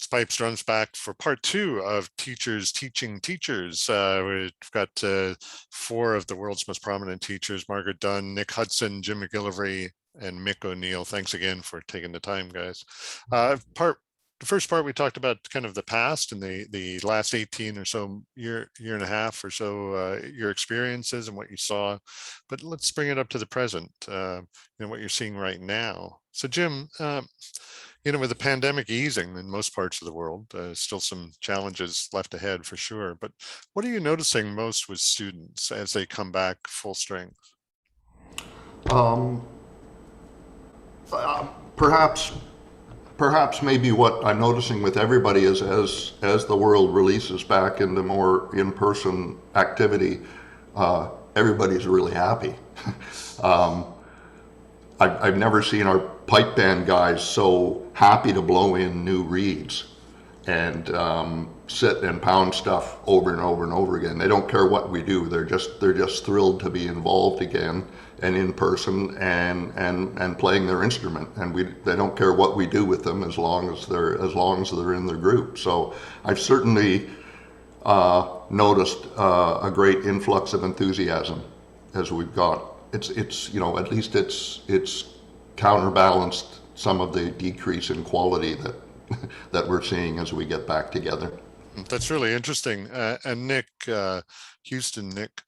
Pipes, Drums back for part two of Teachers Teaching Teachers. We've got four of the world's most prominent teachers: Margaret Dunn, Nick Hudson, Jim McGillivray, and Mick O'Neill. Thanks again for taking the time, guys. The first part we talked about kind of the past and the last 18 or so year and a half or so, your experiences and what you saw. But let's bring it up to the present, what you're seeing right now. So Jim, with the pandemic easing in most parts of the world, still some challenges left ahead for sure. But what are you noticing most with students as they come back full strength? Perhaps maybe what I'm noticing with everybody is as the world releases back into more in-person activity, everybody's really happy. I've never seen our pipe band guys so happy to blow in new reeds and sit and pound stuff over and over and over again. They don't care what we do. They're just thrilled to be involved again and in person and playing their instrument. And they don't care what we do with them as long as they're in their group. So I've certainly noticed a great influx of enthusiasm as we've got. It's at least it's counterbalanced some of the decrease in quality that we're seeing as we get back together. That's really interesting. And Nick, Houston, Nick,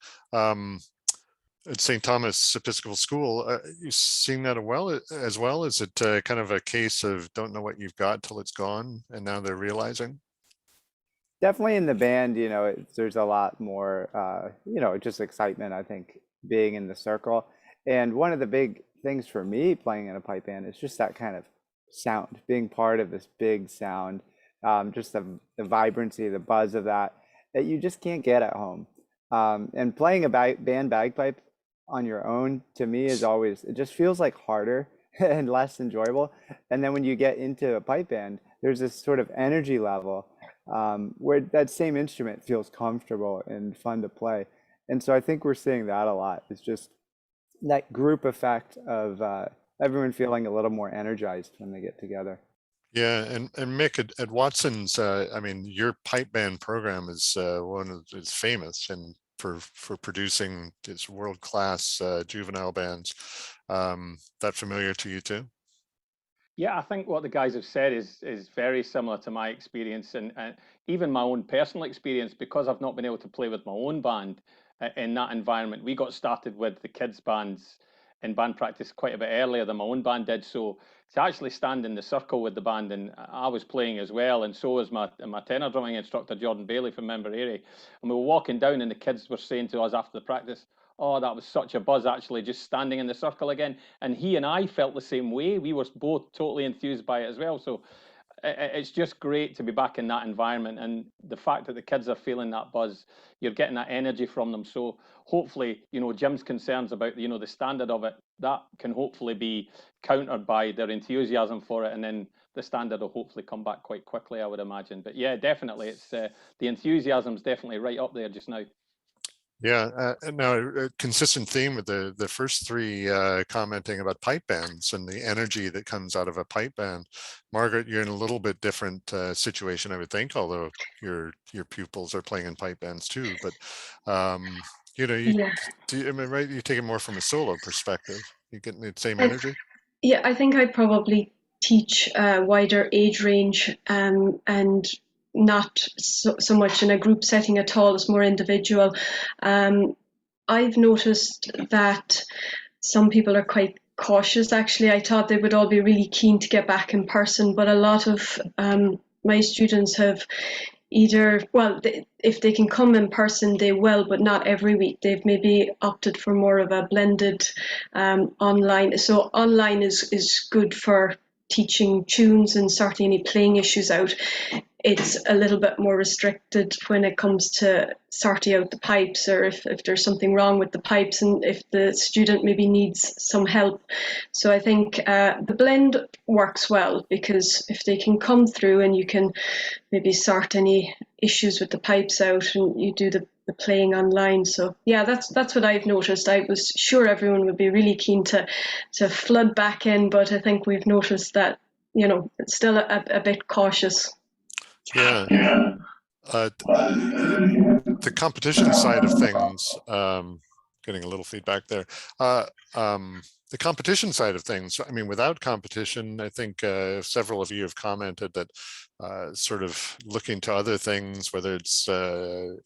at St. Thomas Episcopal School, you seeing that as well? Is it kind of a case of don't know what you've got till it's gone, and now they're realizing? Definitely in the band, there's a lot more, just excitement, I think, being in the circle. And one of the big things for me playing in a pipe band is just that kind of sound, being part of this big sound, just the vibrancy, the buzz of that you just can't get at home. And playing a band bagpipe on your own, to me, it just feels like harder and less enjoyable. And then when you get into a pipe band, there's this sort of energy level where that same instrument feels comfortable and fun to play. And so I think we're seeing that a lot. It's just that group effect of everyone feeling a little more energized when they get together. Yeah, and Mick, at Watson's, your pipe band program is is famous and for producing its world-class juvenile bands. That familiar to you too? Yeah, I think what the guys have said is very similar to my experience and even my own personal experience, because I've not been able to play with my own band in that environment. We got started with the kids' bands in band practice quite a bit earlier than my own band did. So to actually stand in the circle with the band, and I was playing as well, and so was my tenor drumming instructor, Jordan Bailey from Inveraray. And we were walking down and the kids were saying to us after the practice, "Oh, that was such a buzz, actually, just standing in the circle again." And he and I felt the same way. We were both totally enthused by it as well. So it's just great to be back in that environment, and the fact that the kids are feeling that buzz, you're getting that energy from them. So hopefully, Jim's concerns about the standard of it, that can hopefully be countered by their enthusiasm for it, and then the standard will hopefully come back quite quickly, I would imagine. But yeah, definitely, it's the enthusiasm's definitely right up there just now. Yeah, now a consistent theme with the first three commenting about pipe bands and the energy that comes out of a pipe band. Margaret, you're in a little bit different situation, I would think, although your pupils are playing in pipe bands too. But Yeah. right? You take it more from a solo perspective. You get the same energy. Yeah, I think I'd probably teach a wider age range and not so much in a group setting at all. It's more individual. I've noticed that some people are quite cautious, actually. I thought they would all be really keen to get back in person, but a lot of my students have if they can come in person, they will, but not every week. They've maybe opted for more of a blended online. So online is good for teaching tunes and sorting any playing issues out. It's a little bit more restricted when it comes to sorting out the pipes, or if there's something wrong with the pipes and if the student maybe needs some help. So I think the blend works well, because if they can come through and you can maybe sort any issues with the pipes out and you do the playing online. So yeah, that's what I've noticed. I was sure everyone would be really keen to flood back in, but I think we've noticed that it's still a bit cautious. Yeah. The competition side of things, getting a little feedback there. The competition side of things, I mean, without competition, I think several of you have commented that sort of looking to other things, whether it's, a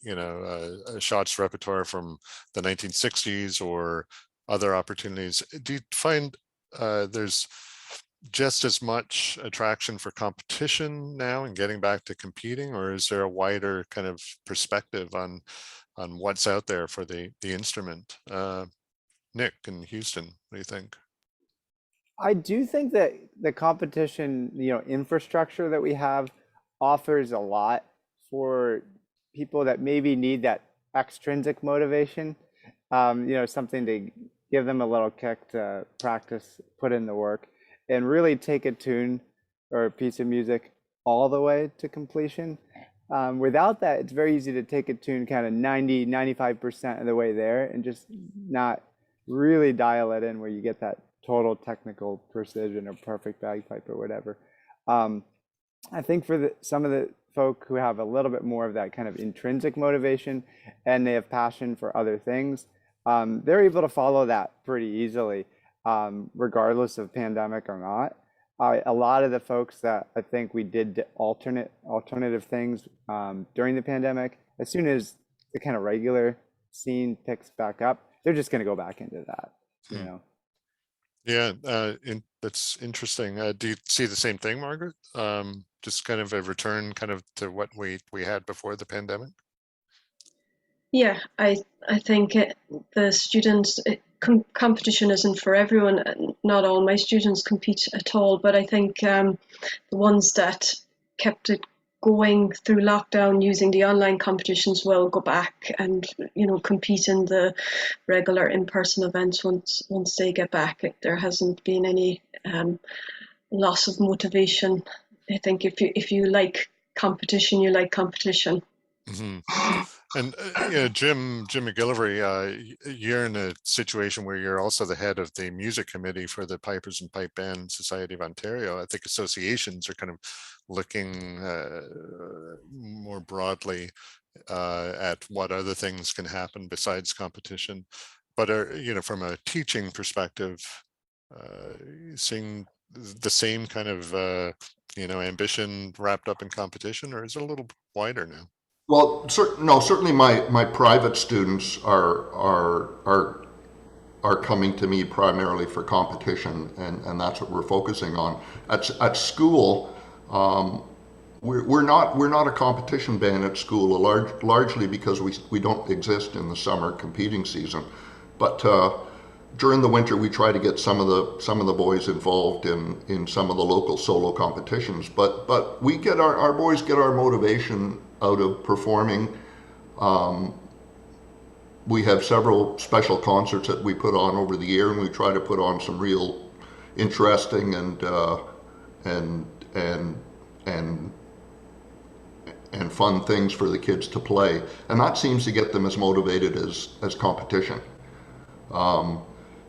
Scots repertoire from the 1960s or other opportunities. Do you find there's just as much attraction for competition now and getting back to competing, or is there a wider kind of perspective on what's out there for the instrument? Nick in Houston, what do you think? I do think that the competition, infrastructure that we have offers a lot for people that maybe need that extrinsic motivation. Something to give them a little kick to practice, put in the work, and really take a tune or a piece of music all the way to completion. Without that, it's very easy to take a tune kind of 90, 95% of the way there and just not really dial it in where you get that total technical precision or perfect bagpipe or whatever. I think for some of the folk who have a little bit more of that kind of intrinsic motivation and they have passion for other things, they're able to follow that pretty easily, regardless of pandemic or not. A lot of the folks that I think we did alternative things during the pandemic, as soon as the kind of regular scene picks back up, they're just going to go back into that, Yeah, that's interesting. Do you see the same thing, Margaret? Just kind of a return kind of to what we had before the pandemic? Yeah, I think the students, competition isn't for everyone. Not all my students compete at all, but I think the ones that kept it going through lockdown using the online competitions will go back and compete in the regular in-person events once they get back. There hasn't been any loss of motivation. I think if you like competition, you like competition. Mm-hmm. And Jim McGillivray, you're in a situation where you're also the head of the music committee for the Pipers and Pipe Band Society of Ontario. I think associations are kind of looking more broadly at what other things can happen besides competition. But from a teaching perspective, seeing the same kind of ambition wrapped up in competition, or is it a little wider now? Well, certainly my private students are coming to me primarily for competition, and that's what we're focusing on. At school, we're not a competition band at school, largely because we don't exist in the summer competing season. But during the winter, we try to get some of the boys involved in some of the local solo competitions. But we get our boys get our motivation out of performing. We have several special concerts that we put on over the year, and we try to put on some real interesting and fun things for the kids to play, and that seems to get them as motivated as competition.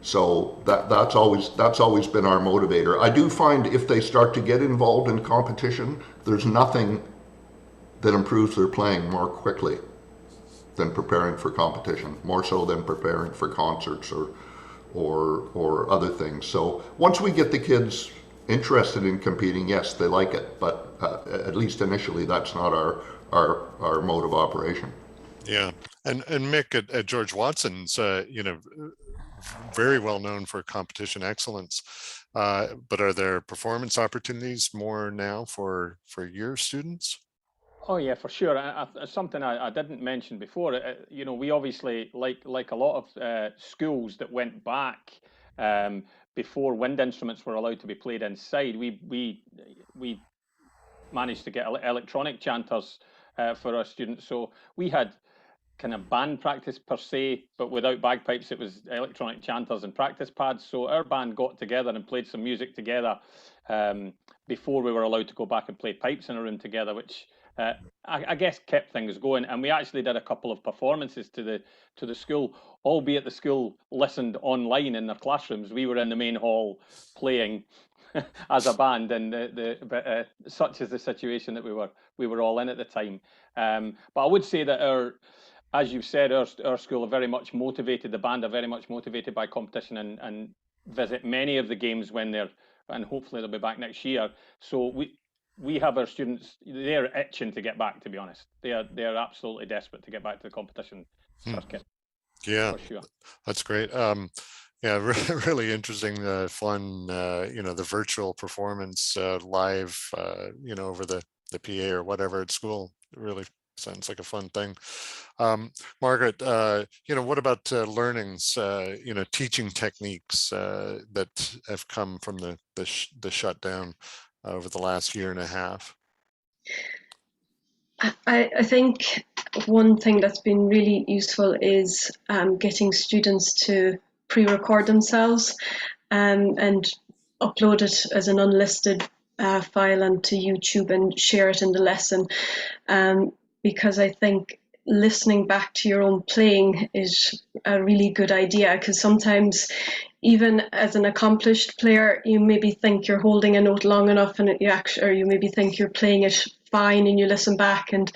So that's always been our motivator. I do find if they start to get involved in competition, there's nothing that improves their playing more quickly than preparing for competition, more so than preparing for concerts or other things. So once we get the kids interested in competing, yes, they like it, but at least initially, that's not our mode of operation. Yeah, and Mick at George Watson's, very well known for competition excellence, but are there performance opportunities more now for your students? Oh yeah, for sure. Something I didn't mention before. We obviously like a lot of schools that went back before wind instruments were allowed to be played inside. We managed to get electronic chanters for our students. So we had kind of band practice per se, but without bagpipes, it was electronic chanters and practice pads. So our band got together and played some music together before we were allowed to go back and play pipes in a room together, which I guess kept things going. And we actually did a couple of performances to the school, albeit the school listened online in their classrooms. We were in the main hall playing as a band, and but such is the situation that we were all in at the time. But I would say that as you've said, our school are very much motivated. The band are very much motivated by competition and visit many of the games when they're, and hopefully they'll be back next year. So we have our students, they're itching to get back, to be honest. They are absolutely desperate to get back to the competition circuit. Yeah, for sure. That's great. Yeah, really interesting, fun, the virtual performance live, over the PA or whatever at school. It really sounds like a fun thing. Margaret, what about learnings, teaching techniques that have come from the shutdown over the last year and a half? I think one thing that's been really useful is getting students to pre-record themselves and upload it as an unlisted file onto YouTube and share it in the lesson, because I think listening back to your own playing is a really good idea, because sometimes even as an accomplished player, you maybe think you're holding a note long enough and or you maybe think you're playing it fine, and you listen back and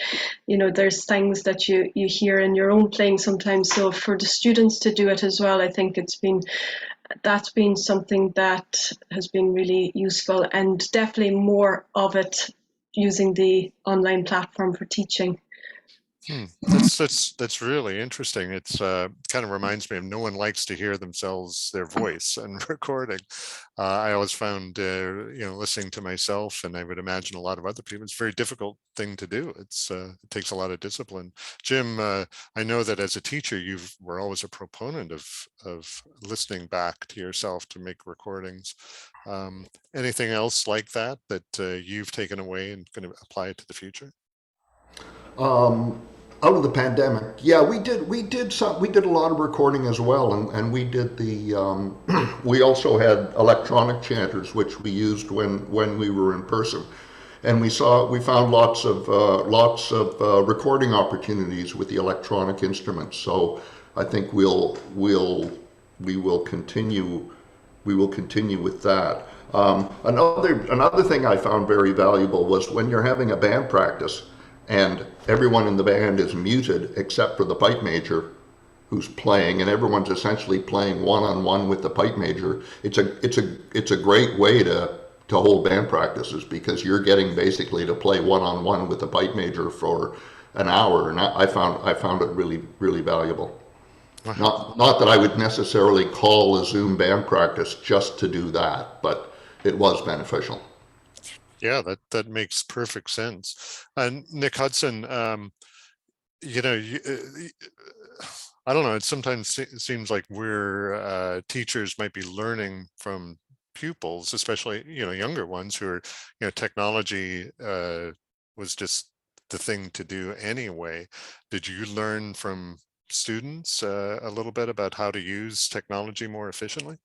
there's things that you hear in your own playing sometimes. So for the students to do it as well, I think that's been something that has been really useful, and definitely more of it using the online platform for teaching. That's really interesting. It's kind of reminds me of no one likes to hear their voice and recording. I always found listening to myself, and I would imagine a lot of other people, it's a very difficult thing to do. It takes a lot of discipline. Jim, I know that as a teacher you were always a proponent of listening back to yourself to make recordings. Anything else like that you've taken away and going to apply it to the future? Out of the pandemic, yeah, we did a lot of recording as well, and we did we also had electronic chanters, which we used when we were in person, and we found lots of recording opportunities with the electronic instruments. So I think we will continue with that. Another thing I found very valuable was when you're having a band practice and everyone in the band is muted except for the pipe major who's playing, and everyone's essentially playing one-on-one with the pipe major. It's a great way to hold band practices, because you're getting basically to play one-on-one with the pipe major for an hour, and I found it really, really valuable. Not that I would necessarily call a Zoom band practice just to do that, but it was beneficial. Yeah, that makes perfect sense. And Nick Hudson, I don't know, it sometimes seems like we're teachers might be learning from pupils, especially younger ones who are technology was just the thing to do anyway. Did you learn from students a little bit about how to use technology more efficiently?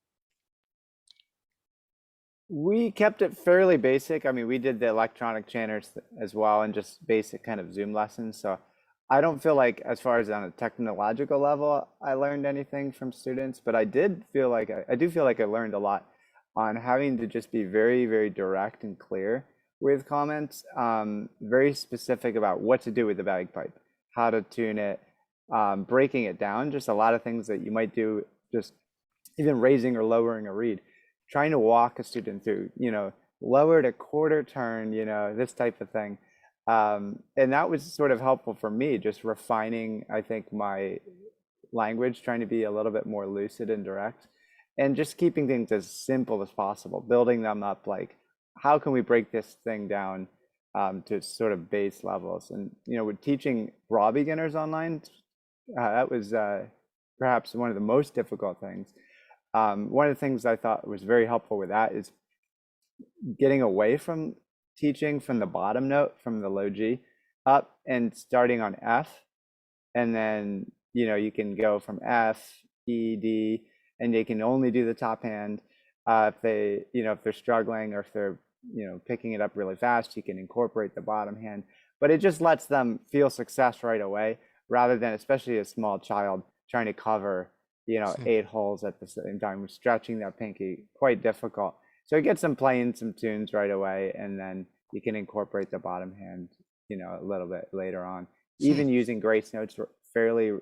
We kept it fairly basic. I mean, we did the electronic chanters as well, and just basic kind of Zoom lessons. So I don't feel like, as far as on a technological level, I learned anything from students, but I do feel like I learned a lot on having to just be very, very direct and clear with comments, very specific about what to do with the bagpipe, how to tune it, breaking it down, just a lot of things that you might do, just even raising or lowering a reed. Trying to walk a student through, lower to quarter turn, this type of thing. And that was sort of helpful for me, just refining, I think, my language, trying to be a little bit more lucid and direct, and just keeping things as simple as possible, building them up, like, how can we break this thing down to sort of base levels? And, with teaching raw beginners online, that was perhaps one of the most difficult things. One of the things I thought was very helpful with that is getting away from teaching from the bottom note, from the low G, up and starting on F. And then, you can go from F, E, D, and they can only do the top hand. If they're struggling, or if they're, picking it up really fast, you can incorporate the bottom hand. But it just lets them feel success right away, rather than, especially a small child, trying to cover 8 holes at the same time, stretching that pinky, quite difficult. So it gets them playing some tunes right away, and then you can incorporate the bottom hand, a little bit later on. Even using grace notes fairly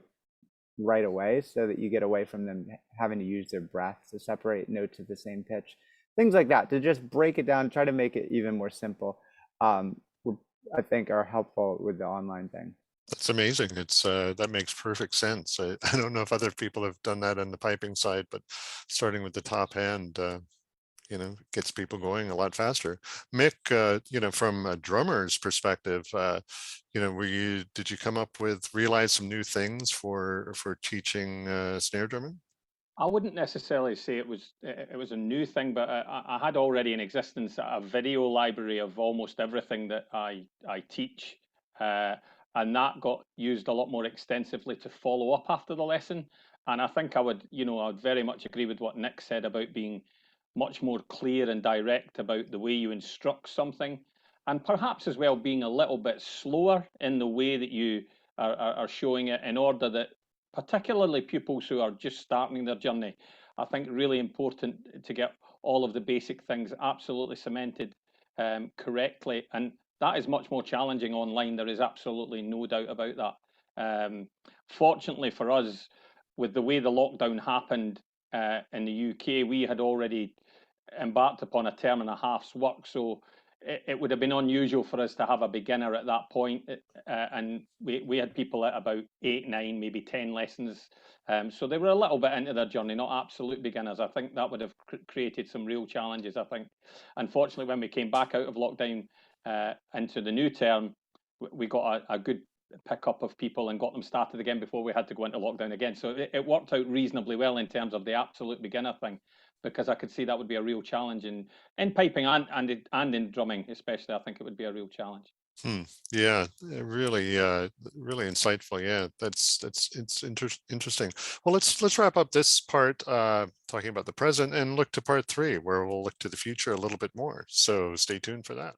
right away, so that you get away from them having to use their breath to separate notes at the same pitch. Things like that, to just break it down, try to make it even more simple, I think are helpful with the online thing. That's amazing. It's that makes perfect sense. I don't know if other people have done that on the piping side, but starting with the top hand, gets people going a lot faster. Mick, from a drummer's perspective, did you come up with, realize some new things for teaching snare drumming? I wouldn't necessarily say it was a new thing, but I had already in existence a video library of almost everything that I teach, and that got used a lot more extensively to follow up after the lesson. And I think I would very much agree with what Nick said about being much more clear and direct about the way you instruct something, and perhaps as well being a little bit slower in the way that you are showing it, in order that particularly pupils who are just starting their journey, I think really important to get all of the basic things absolutely cemented correctly. And that is much more challenging online. There is absolutely no doubt about that. Fortunately for us, with the way the lockdown happened in the UK, we had already embarked upon a term and a half's work. So it would have been unusual for us to have a beginner at that point, and we had people at about 8, 9, maybe 10 lessons, so they were a little bit into their journey, not absolute beginners. I think that would have created some real challenges. I think, unfortunately, when we came back out of lockdown into the new term, we got a good pickup of people and got them started again before we had to go into lockdown again. So it worked out reasonably well in terms of the absolute beginner thing, because I could see that would be a real challenge in piping and in drumming, especially. I think it would be a real challenge. Yeah, really, really insightful. Yeah, it's interesting. Well, let's wrap up this part talking about the present and look to part 3, where we'll look to the future a little bit more. So stay tuned for that.